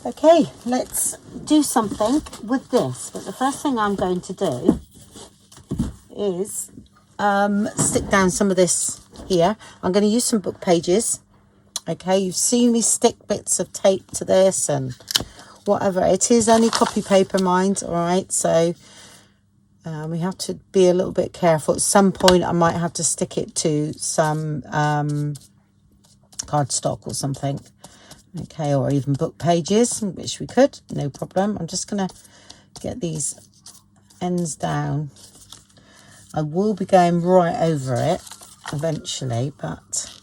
Okay, let's do something with this. But the first thing I'm going to do is stick down some of this here. I'm going to use some book pages. Okay, you've seen me stick bits of tape to this and whatever. It is only copy paper, mind, all right? So we have to be a little bit careful. At some point, I might have to stick it to some cardstock or something. Okay, or even book pages, which we could, no problem. I'm just going to get these ends down. I will be going right over it eventually, but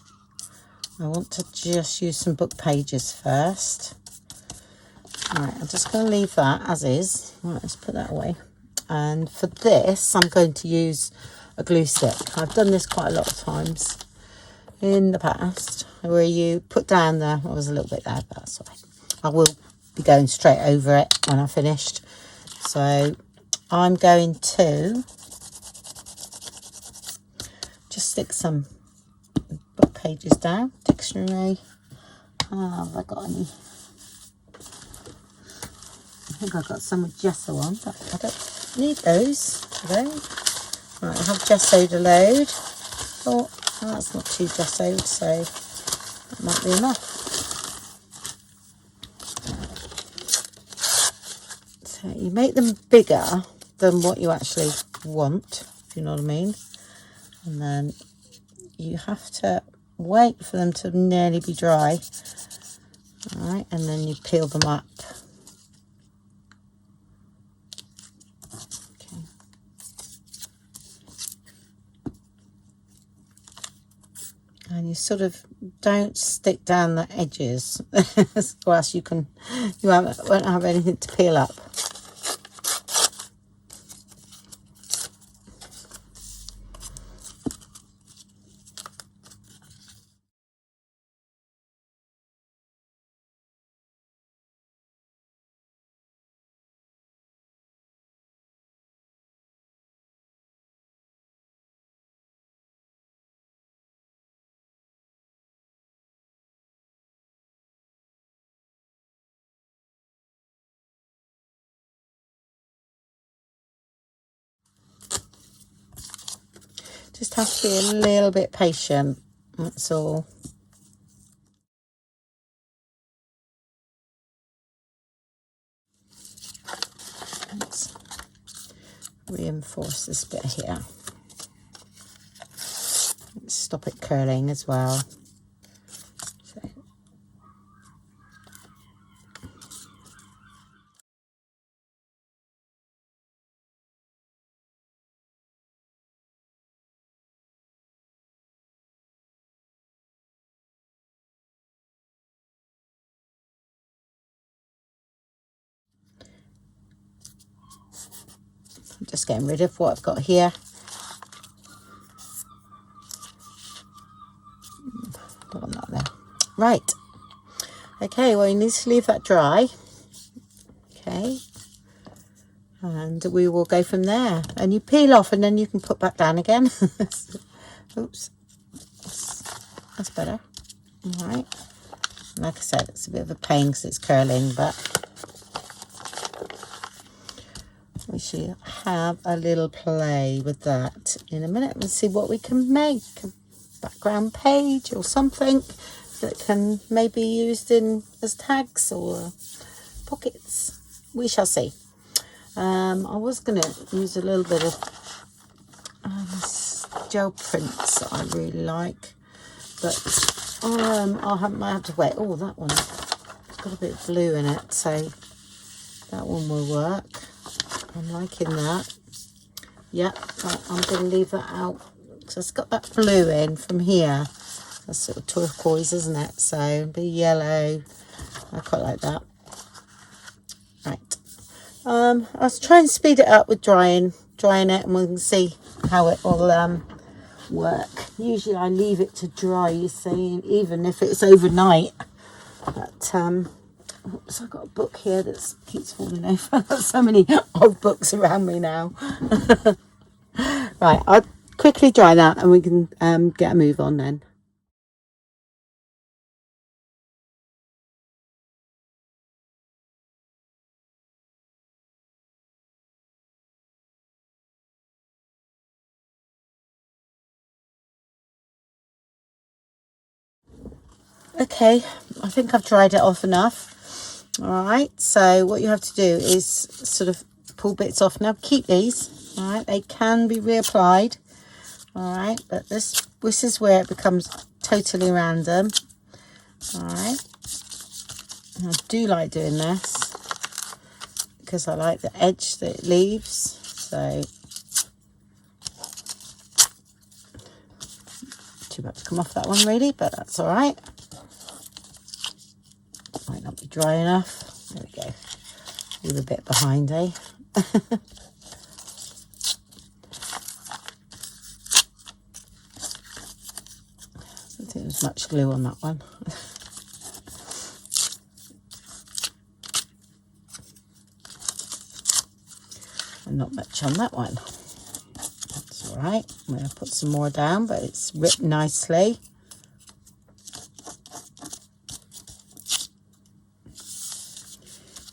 I want to just use some book pages first. All right, I'm just going to leave that as is. All right, let's put that away. And for this, I'm going to use a glue stick. I've done this quite a lot of times in the past, where you put down there. I was a little bit there, but that's all right. I will be going straight over it when I've finished. So I'm going to just stick some book pages down. Dictionary. Have I got any? I think I've got some with gesso on, but I don't need those today. Right, I have gessoed a load. Oh, that's not too gessoed, so that might be enough. So you make them bigger than what you actually want, if you know what I mean. And then you have to wait for them to nearly be dry. All right, and then you peel them up. Okay. And you sort of don't stick down the edges, or else you won't have anything to peel up. Just have to be a little bit patient, that's all. Let's reinforce this bit here. Let's stop it curling as well. So. I'm just getting rid of what I've got here. Don't want that there. Right. Okay, well, you need to leave that dry. Okay. And we will go from there. And you peel off and then you can put back down again. Oops. That's better. All right. Like I said, it's a bit of a pain because it's curling, but we should have a little play with that in a minute. Let's see what we can make. A background page or something that can maybe be used as tags or pockets. We shall see. I was going to use a little bit of gel prints that I really like, but I might have to wait. Oh, that one, it's got a bit of blue in it, so that one will work. I'm liking that. Yep, I'm going to leave that out because it's got that blue in from here. That's sort of turquoise, isn't it? So be yellow. I quite like that. Right. I'll try and speed it up with drying it, and we can see how it will work. Usually I leave it to dry, you see, even if it's overnight. But oops, I've got a book here that keeps falling over. I've got so many old books around me now. Right, I'll quickly dry that and we can get a move on then. Okay, I think I've dried it off enough. All right, so what you have to do is sort of pull bits off. Now keep these, all right, they can be reapplied, all right, but this is where it becomes totally random. All right, and I do like doing this because I like the edge that it leaves. So too much to come off that one really, but that's all right. Might not be dry enough. There we go. Leave a bit behind, eh? I don't think there's much glue on that one. And not much on that one. That's all right. I'm going to put some more down, but it's ripped nicely.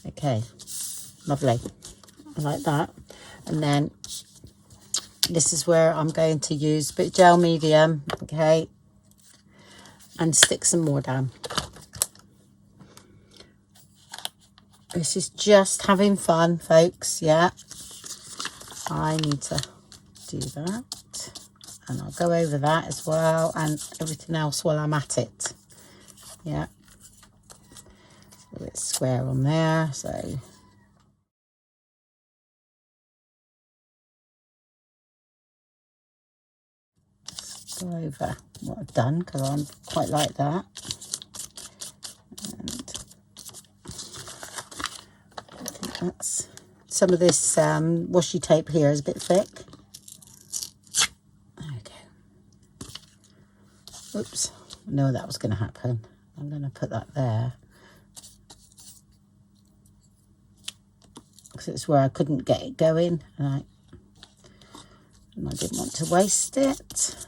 Okay, lovely. I like that. And then this is where I'm going to use a bit of gel medium, okay, and stick some more down. This is just having fun, folks, yeah. I need to do that. And I'll go over that as well and everything else while I'm at it. Yeah. A bit square on there, so. Go over what I've done because I quite like that. And I think that's, some of this washi tape here is a bit thick. Oops, I know that was going to happen. I'm going to put that there. Because it's where I couldn't get it going. And I didn't want to waste it.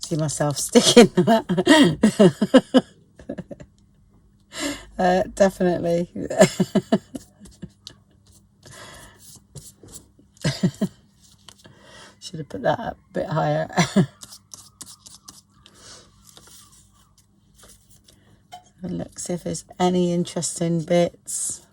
See myself sticking that. Definitely. Should have put that up a bit higher. And look, see if there's any interesting bits.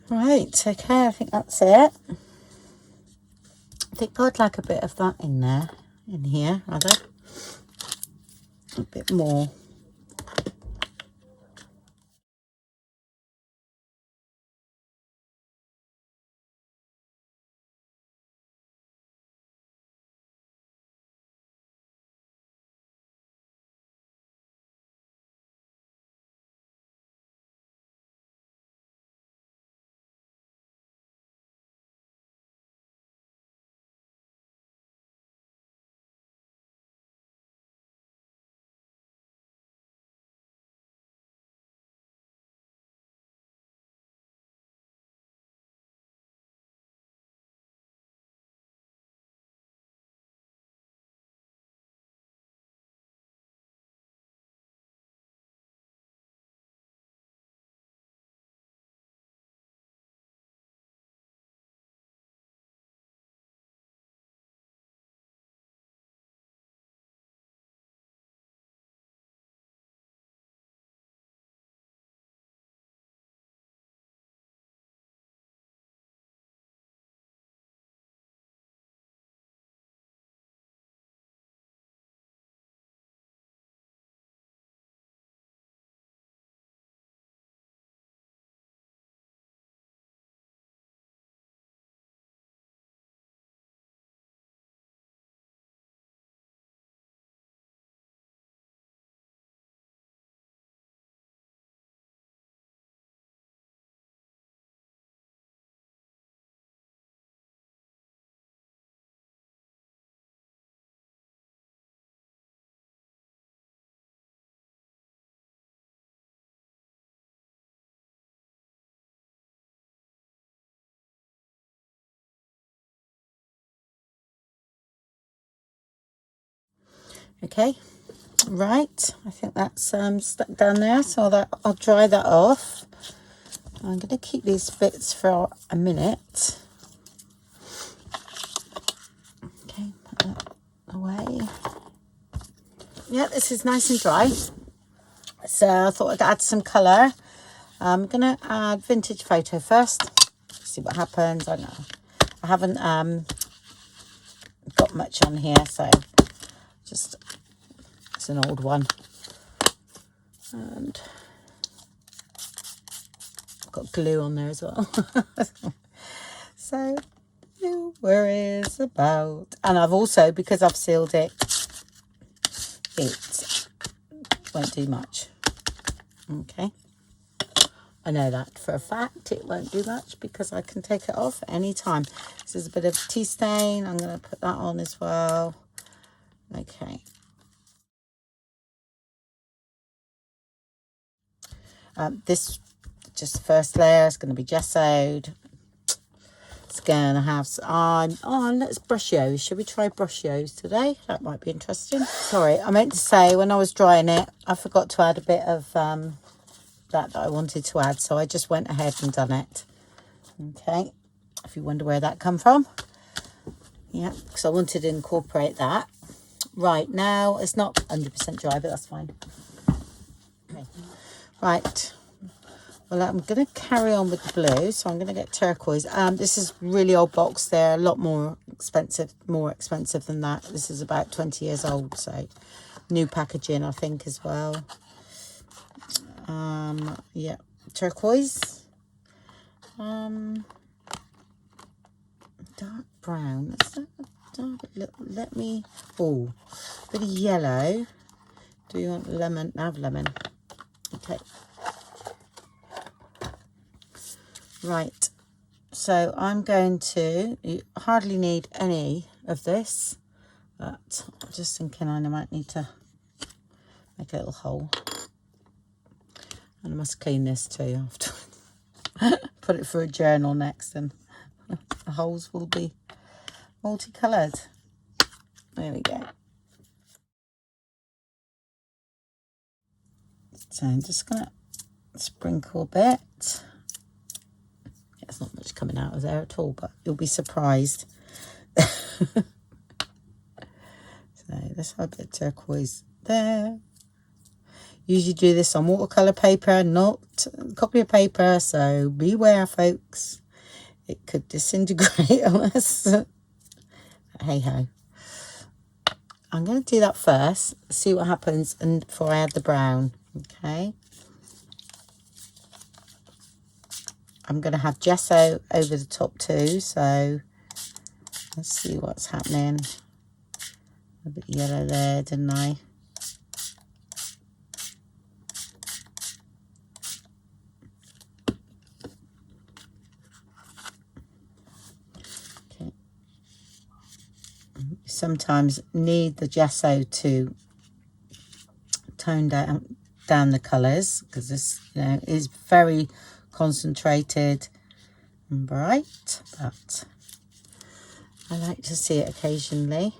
Right, okay, I think that's it. I think I'd like a bit of that in there, in here, rather. A bit more. Okay, right, I think that's stuck down there, so I'll dry that off. I'm going to keep these bits for a minute. Okay, put that away. Yeah, this is nice and dry, so I thought I'd add some colour. I'm going to add vintage photo first, see what happens. I don't know, I haven't got much on here, so just, it's an old one, and I've got glue on there as well. So no worries about, and I've also, because I've sealed it, it won't do much. Okay, I know that for a fact, it won't do much because I can take it off any time. This is a bit of tea stain, I'm going to put that on as well. Okay, this, just the first layer is going to be gessoed. It's going to have some, oh, let's brushioes. Should we try brushioes today? That might be interesting. Sorry, I meant to say, when I was drying it, I forgot to add a bit of that I wanted to add, so I just went ahead and done it. Okay, if you wonder where that come from. Yeah, because I wanted to incorporate that. Right, now it's not 100% dry, but that's fine. Okay. Right, well, I'm going to carry on with the blue, so I'm going to get turquoise. This is really old box. They're a lot more expensive than that. This is about 20 years old, so new packaging, I think, as well. Yeah, turquoise. Dark brown. Let's have a dark look. Let me, oh, bit of yellow. Do you want lemon? I have lemon. Okay. Right, so I'm going to, you hardly need any of this, but I'm just thinking I might need to make a little hole. And I must clean this too after. Put it for a journal next, and the holes will be multicoloured. There we go. So I'm just going to sprinkle a bit. There's not much coming out of there at all, but you'll be surprised. So let's have a bit of turquoise there. Usually do this on watercolour paper, not copy of paper, so beware, folks. It could disintegrate on us. Hey ho. I'm going to do that first, see what happens, and before I add the brown. Okay. I'm going to have gesso over the top too, so let's see what's happening. A bit yellow there, didn't I? Okay. You sometimes need the gesso to tone down the colours, because this, you know, is very concentrated and bright, but I like to see it occasionally.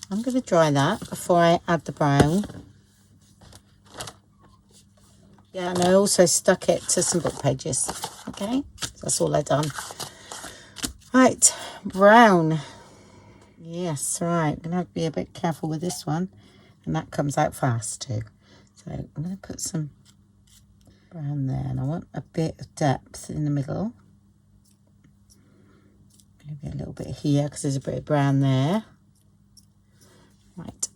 I'm going to dry that before I add the brown. Yeah, and I also stuck it to some book pages. Okay, so that's all I've done. Right, brown. Yes, right. I'm going to have to be a bit careful with this one, and that comes out fast too. So I'm going to put some brown there, and I want a bit of depth in the middle. Maybe a little bit here because there's a bit of brown there. Right.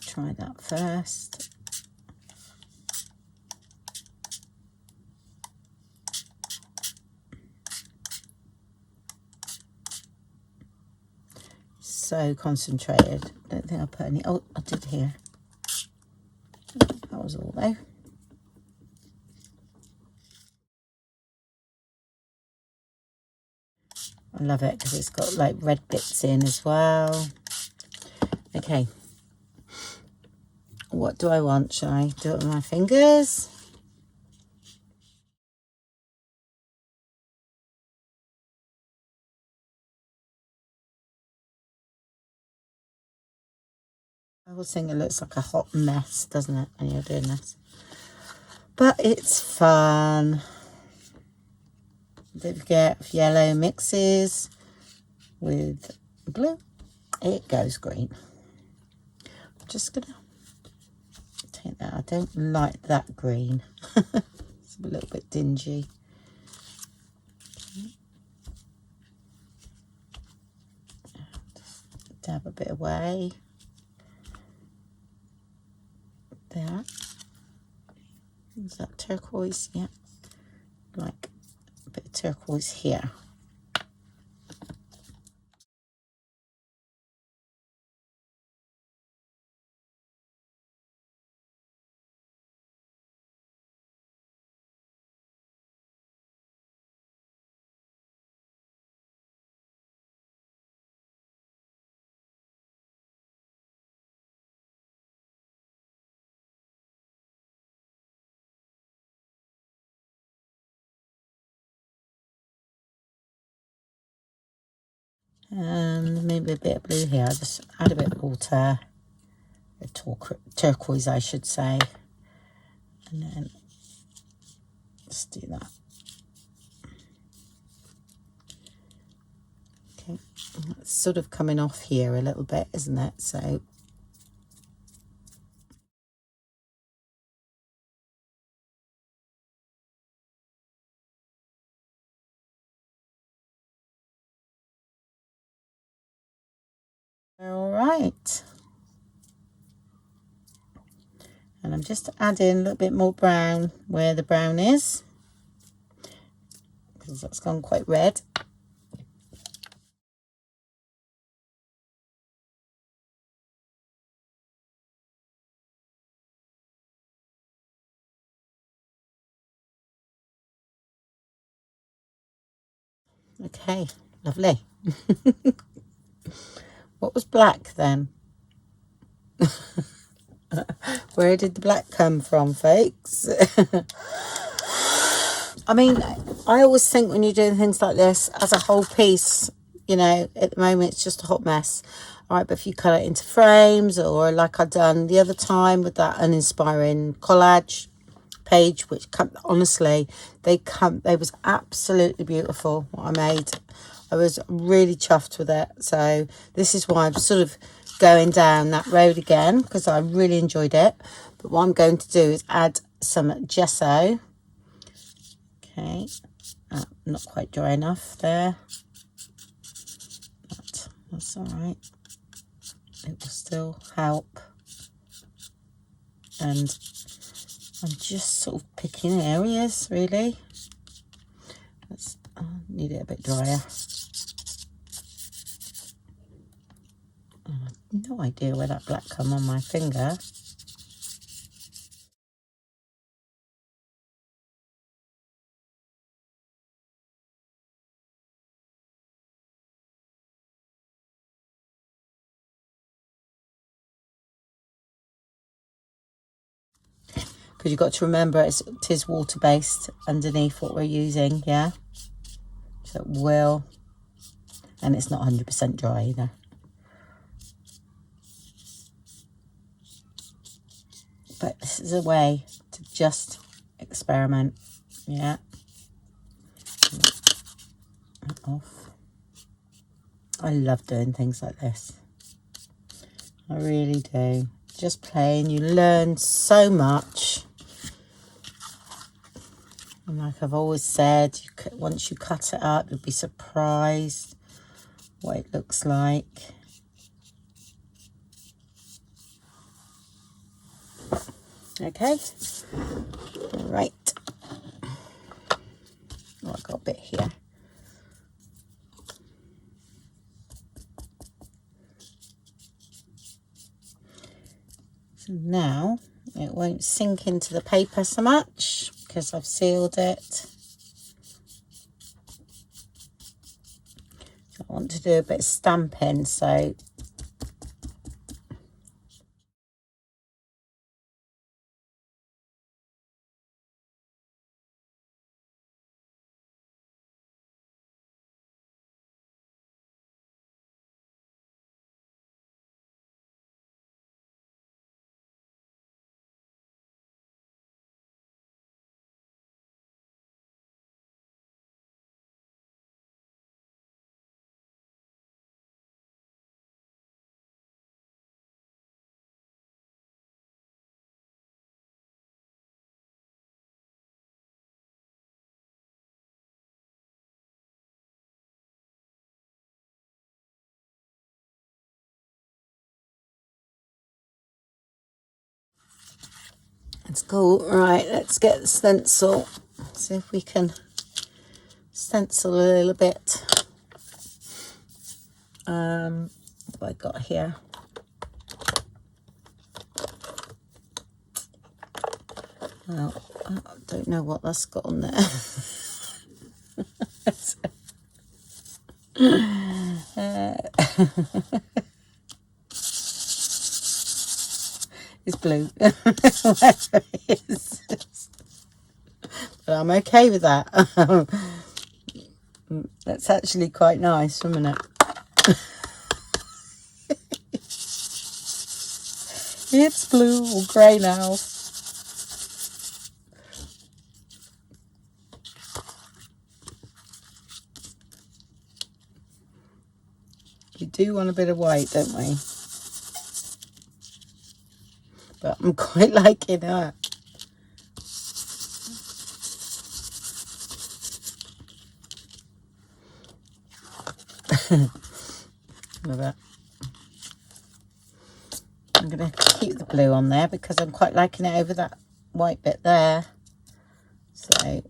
Try that first. So concentrated. Don't think I put any. Oh, I did here. That was all though. I love it because it's got like red bits in as well. Okay. What do I want? Shall I do it with my fingers? I always think it looks like a hot mess, doesn't it, when you're doing this? But it's fun. Don't forget, if yellow mixes with blue, it goes green. I'm just gonna take that. I don't like that green. It's a little bit dingy. Dab a bit away. There. Is that turquoise? Yeah. Like a bit of turquoise here. And maybe a bit of blue here. I'll just add a bit of water, a turquoise I should say, and then just do that. Okay, it's sort of coming off here a little bit, isn't it? So all right. And I'm just adding a little bit more brown where the brown is, because that's gone quite red. Okay, lovely. What was black then? Where did the black come from, folks? I mean, I always think when you're doing things like this as a whole piece, you know, at the moment it's just a hot mess. All right, but if you cut it into frames, or like I've done the other time with that uninspiring collage page, which honestly, they was absolutely beautiful what I made. I was really chuffed with it. So this is why I'm sort of going down that road again, because I really enjoyed it. But what I'm going to do is add some gesso. Okay, not quite dry enough there, but that's all right. It will still help. And I'm just sort of picking areas, really. I need it a bit drier. I have no idea where that black come on my finger. Because you've got to remember it is water based underneath what we're using, yeah? So it will, and it's not 100% dry either. But this is a way to just experiment, yeah? Off. I love doing things like this. I really do. Just playing, you learn so much. And like I've always said, once you cut it up, you'll be surprised what it looks like. Okay, right. Oh, I've got a bit here. So now it won't sink into the paper so much because I've sealed it. So I want to do a bit of stamping, so It's cool. Right, let's get the stencil. See if we can stencil a little bit. What have I got here? Well, I don't know what that's got on there. It's blue. Whatever it is. But I'm okay with that. That's actually quite nice, isn't it? It's blue or grey now. We do want a bit of white, don't we? But I'm quite liking that. Look at that. I'm going to keep the blue on there because I'm quite liking it over that white bit there. So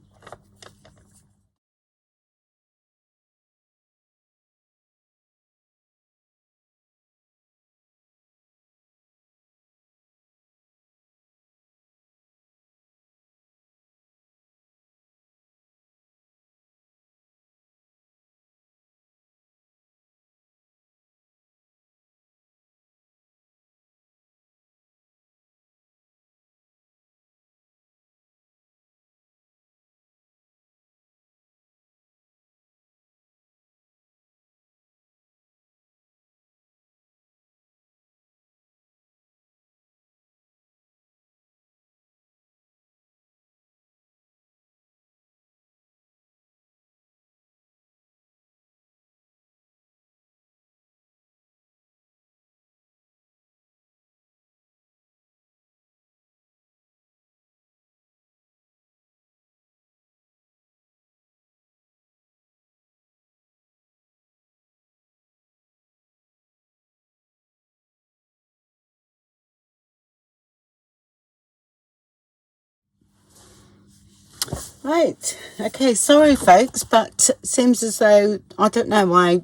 right, okay, sorry folks, but it seems as though, I don't know, my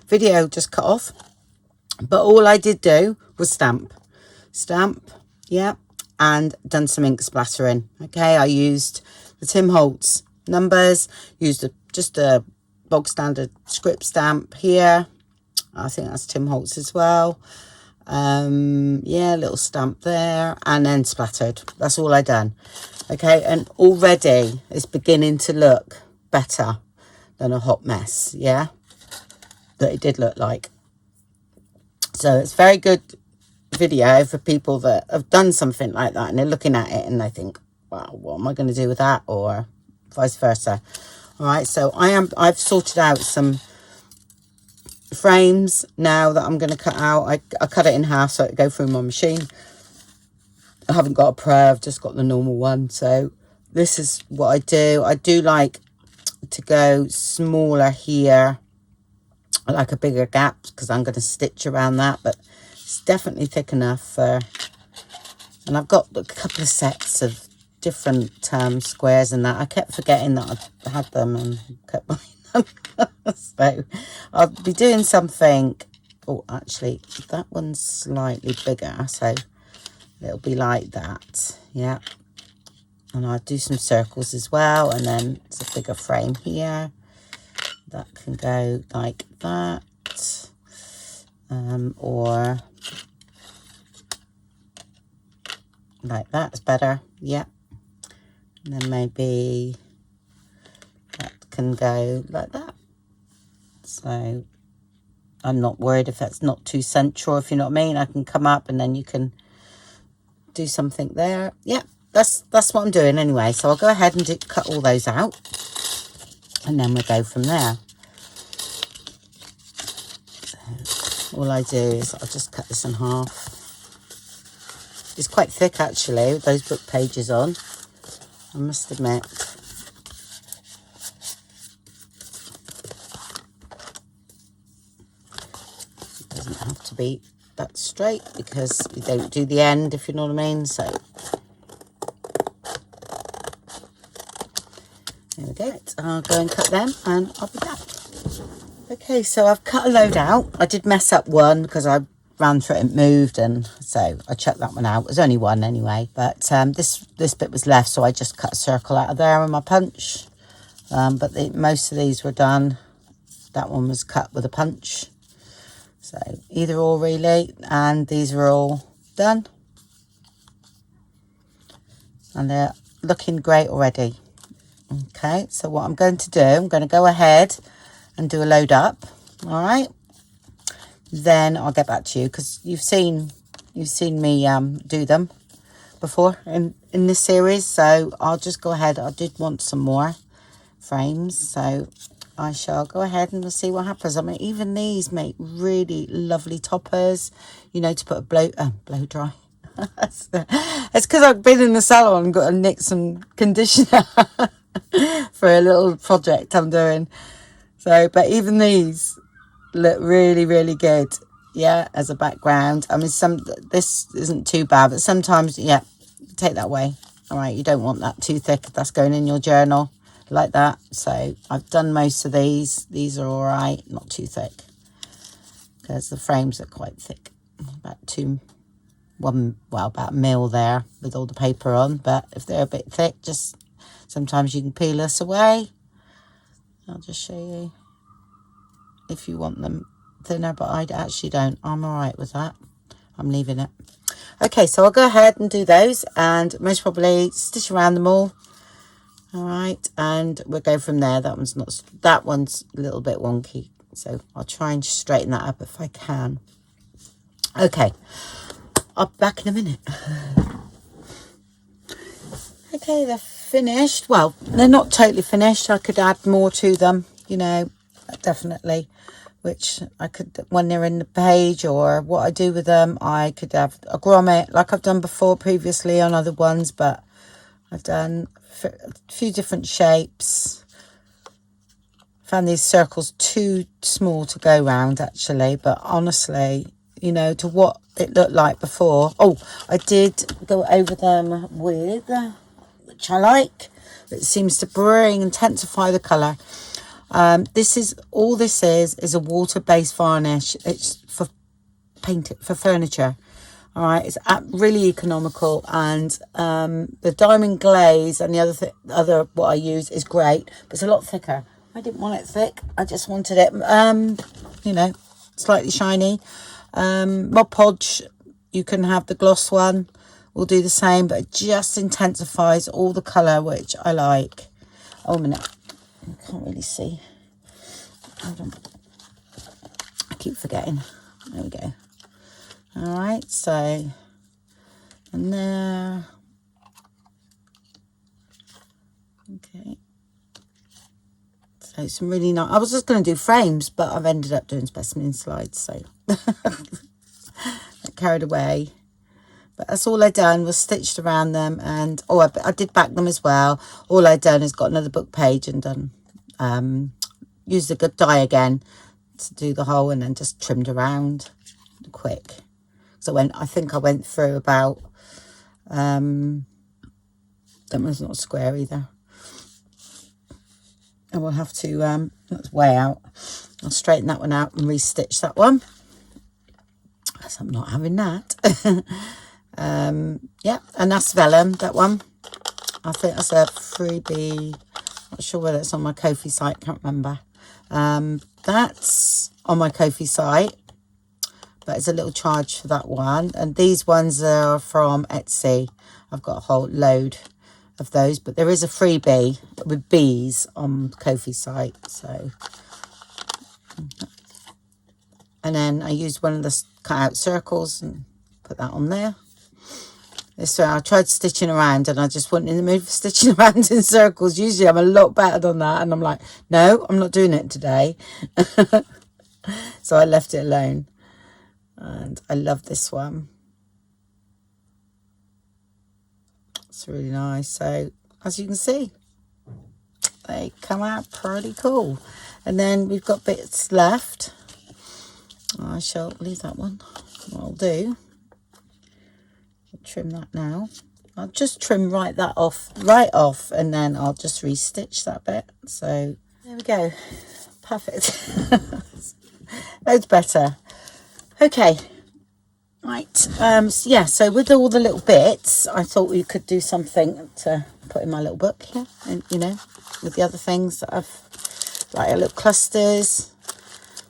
video just cut off, but all I did do was stamp, yeah, and done some ink splattering. Okay, I used the Tim Holtz numbers, used just a bog standard script stamp here. I think that's Tim Holtz as well. Yeah, little stamp there, and then splattered. That's all I done. Okay, and already it's beginning to look better than a hot mess, yeah, that it did look like. So it's very good video for people that have done something like that and they're looking at it and they think, wow, what am I going to do with that, or vice versa. All right, so I've sorted out some frames now that I'm going to cut out. I cut it in half so it go through my machine. I haven't got a Pro, I've just got the normal one. So this is what I do. I do like to go smaller here. I like a bigger gap because I'm going to stitch around that, but it's definitely thick enough for... And I've got a couple of sets of different squares and that. I kept forgetting that I had them and kept buying them. So I'll be doing something... Oh, actually, that one's slightly bigger, so it'll be like that, yeah. And I'll do some circles as well, and then it's a bigger frame here. That can go like that, or like that's better, yeah. And then maybe that can go like that. So I'm not worried if that's not too central, if you know what I mean. I can come up and then you can do something there. Yeah, that's what I'm doing anyway. So I'll go ahead and cut all those out, and then we'll go from there. So all I do is I'll just cut this in half. It's quite thick actually with those book pages on, I must admit. It doesn't have to be that straight because you don't do the end, if you know what I mean. So go. I'll go and cut them and I'll be back. Okay, so I've cut a load out. I did mess up one because I ran through it and moved, and so I chucked that one out. It was only one anyway, but this bit was left, so I just cut a circle out of there with my punch. But most of these were done. That one was cut with a punch. So either or really, and these are all done. And they're looking great already. Okay, so what I'm going to do, I'm going to go ahead and do a load up. All right. Then I'll get back to you because you've seen me do them before in this series. So I'll just go ahead. I did want some more frames, so I shall go ahead and we'll see what happens. I mean, even these make really lovely toppers, you know, to put a blow dry. It's because I've been in the salon and got to nick some conditioner for a little project I'm doing. So, but even these look really, really good. Yeah, as a background. I mean, this isn't too bad, but sometimes, yeah, take that away. All right, you don't want that too thick if that's going in your journal like that. So I've done most of these. These are all right, not too thick, because the frames are quite thick. About a mil there with all the paper on. But if they're a bit thick, just sometimes you can peel this away. I'll just show you if you want them thinner, but I actually don't. I'm all right with that. I'm leaving it. Okay, so I'll go ahead and do those and most probably stitch around them all. All right, and we'll go from there. That one's a little bit wonky, so I'll try and straighten that up if I can. Okay, I'll be back in a minute. Okay, they're finished. Well, they're not totally finished. I could add more to them, you know, definitely, which I could, when they're in the page, or what I do with them, I could have a grommet like I've done before previously on other ones, but I've done a few different shapes. Found these circles too small to go round actually, but honestly, you know, to what it looked like before. Oh, I did go over them with, which I like, it seems to intensify the colour. This is a water-based varnish. It's for for furniture. All right, it's really economical, and the diamond glaze and the other what I use is great, but it's a lot thicker. I didn't want it thick. I just wanted it, you know, slightly shiny. Mod Podge, you can have the gloss one. Will do the same, but it just intensifies all the colour, which I like. Oh, a minute. I can't really see. Hold on. I keep forgetting. There we go. All right, so, and there. Okay. So some really nice. I was just going to do frames, but I've ended up doing specimen slides, so I carried away. But that's all I'd done was stitched around them, and I did back them as well. All I'd done is got another book page and done used the good die again to do the hole, and then just trimmed around quick. So I think I went through about that one's not square either. I will have to that's way out. I'll straighten that one out and restitch that one, as I'm not having that. Yeah, and that's vellum, that one. I think that's a freebie. Not sure whether it's on my Ko-fi site, can't remember. That's on my Ko-fi site, but it's a little charge for that one. And these ones are from Etsy. I've got a whole load of those, but there is a freebie with bees on Ko-fi site. So, and then I used one of the cut out circles and put that on there. So I tried stitching around, and I just wasn't in the mood for stitching around in circles. Usually I'm a lot better than that, and I'm like, no, I'm not doing it today. So I left it alone. And I love this one. It's really nice. So as you can see, they come out pretty cool. And then we've got bits left. I shall leave that one. What I'll do, I'll trim that now. I'll just trim right off, and then I'll just restitch that bit. So there we go. Perfect. Loads better. Okay. Right. So yeah, so with all the little bits, I thought we could do something to put in my little book here, and you know, with the other things that I've, like little clusters.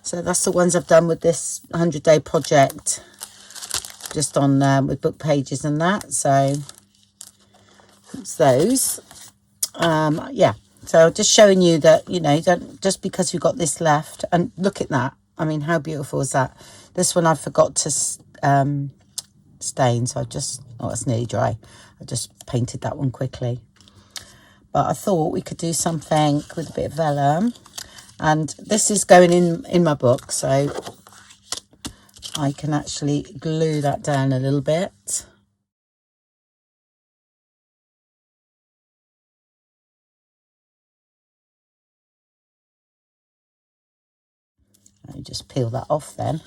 So that's the ones I've done with this 100-day project, just on with book pages and that. So it's those. Yeah, so just showing you that, you know, don't, just because you've got this left, and look at that, I mean, how beautiful is that? This one I forgot to stain, so I just, oh, it's nearly dry, I just painted that one quickly. But I thought we could do something with a bit of vellum, and this is going in my book, so I can actually glue that down a little bit. Let me just peel that off then.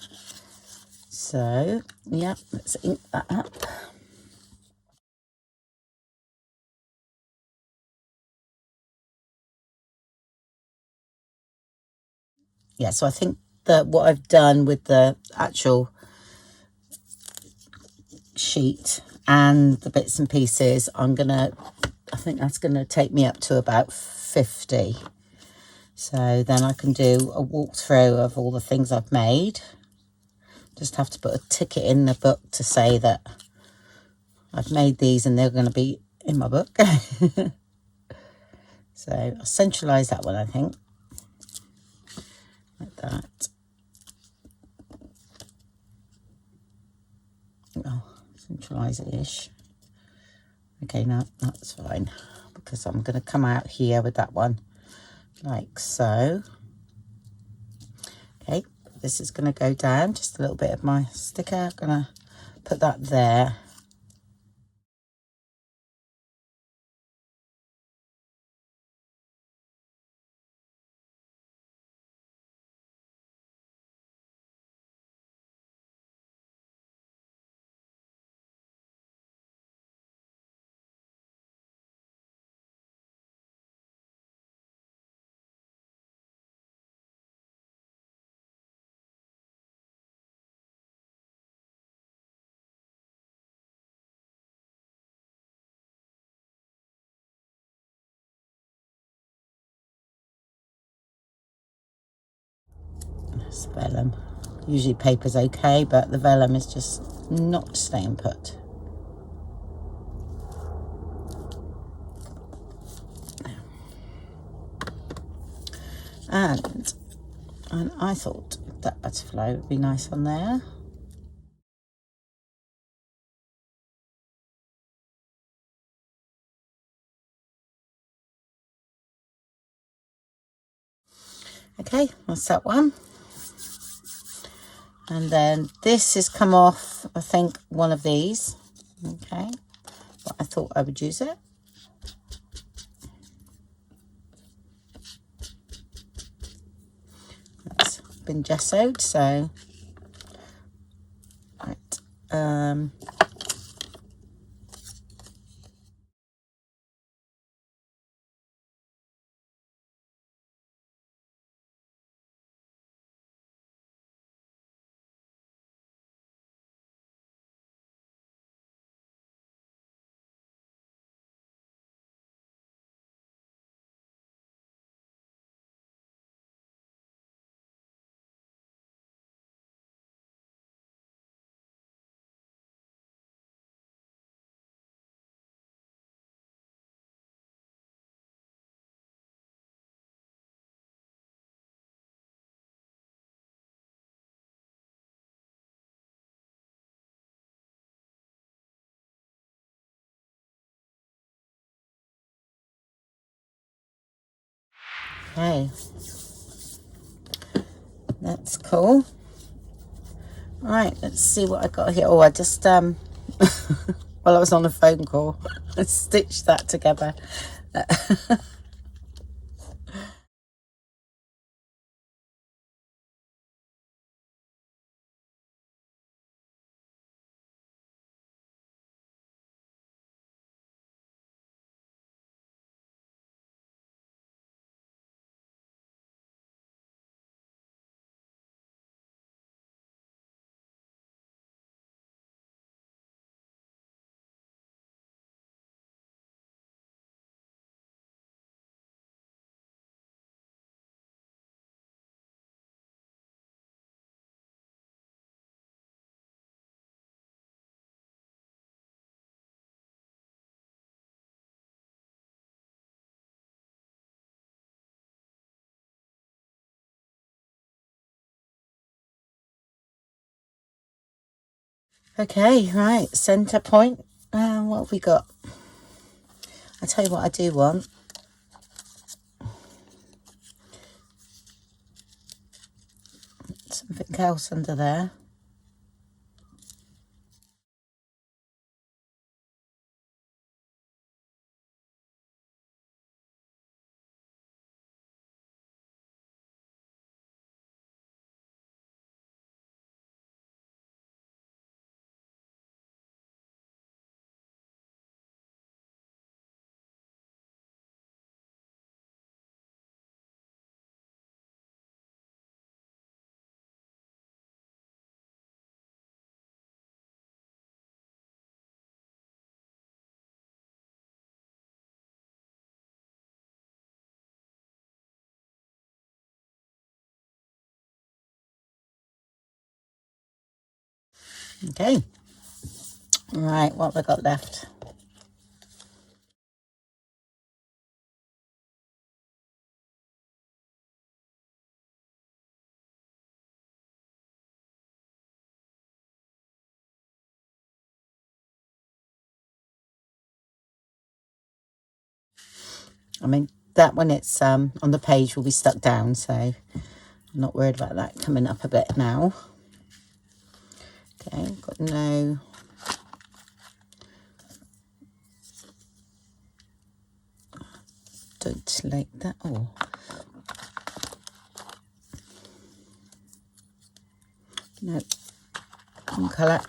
So yeah, let's ink that up. Yeah, so I think that what I've done with the actual sheet and the bits and pieces, I think that's gonna take me up to about 50. So then I can do a walkthrough of all the things I've made. Just have to put a ticket in the book to say that I've made these and they're going to be in my book. So I'll centralize that one, I think, like that. Oh, centralize it-ish. Okay, now that's fine, because I'm going to come out here with that one like so. Okay, this is going to go down, just a little bit of my sticker. I'm going to put that there. That's vellum. Usually paper's okay, but the vellum is just not staying put. And I thought that butterfly would be nice on there. Okay, that's that one. And then this has come off, I think, one of these. Okay, but I thought I would use it. It's been gessoed, so right. Okay, that's cool. All right, let's see what I got here. Oh, I just while I was on a phone call, I stitched that together. Okay, right, centre point. What have we got? I tell you what I do want. Something else under there. Okay. Right, what have I got left? I mean, that one, it's on the page will be stuck down, so I'm not worried about that coming up a bit now. Okay, got no... Don't like that. Oh. No. One colour.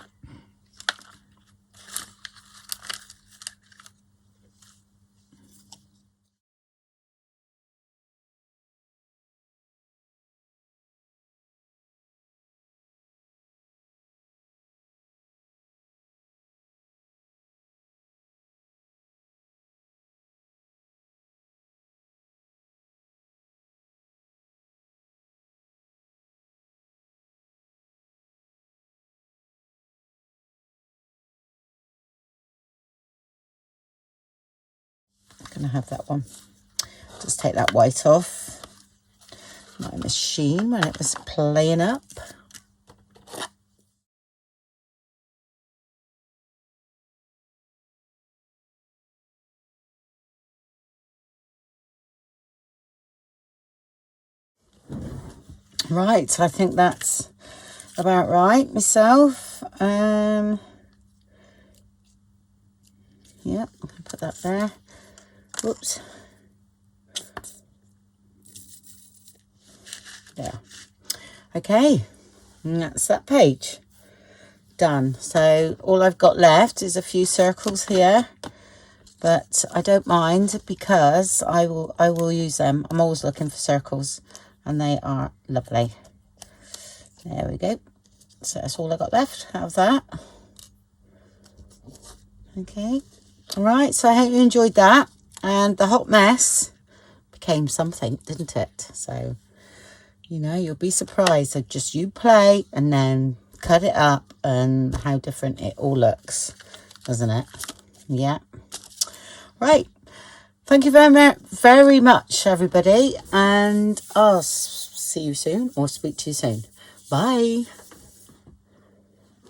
Gonna have that one. Just take that white off my machine when it was playing up. Right, I think that's about right myself. Yeah, I'm gonna put that there. Whoops. There. Okay, and that's that page done. So all I've got left is a few circles here, but I don't mind because I will use them. I'm always looking for circles and they are lovely. There we go. So that's all I got left out of that. Okay. All right, so I hope you enjoyed that, and the hot mess became something, didn't it? So, you know, you'll be surprised. So just you play and then cut it up and how different it all looks, doesn't it? Yeah. Right. Thank you very much, everybody, and I'll see you soon or speak to you soon. Bye.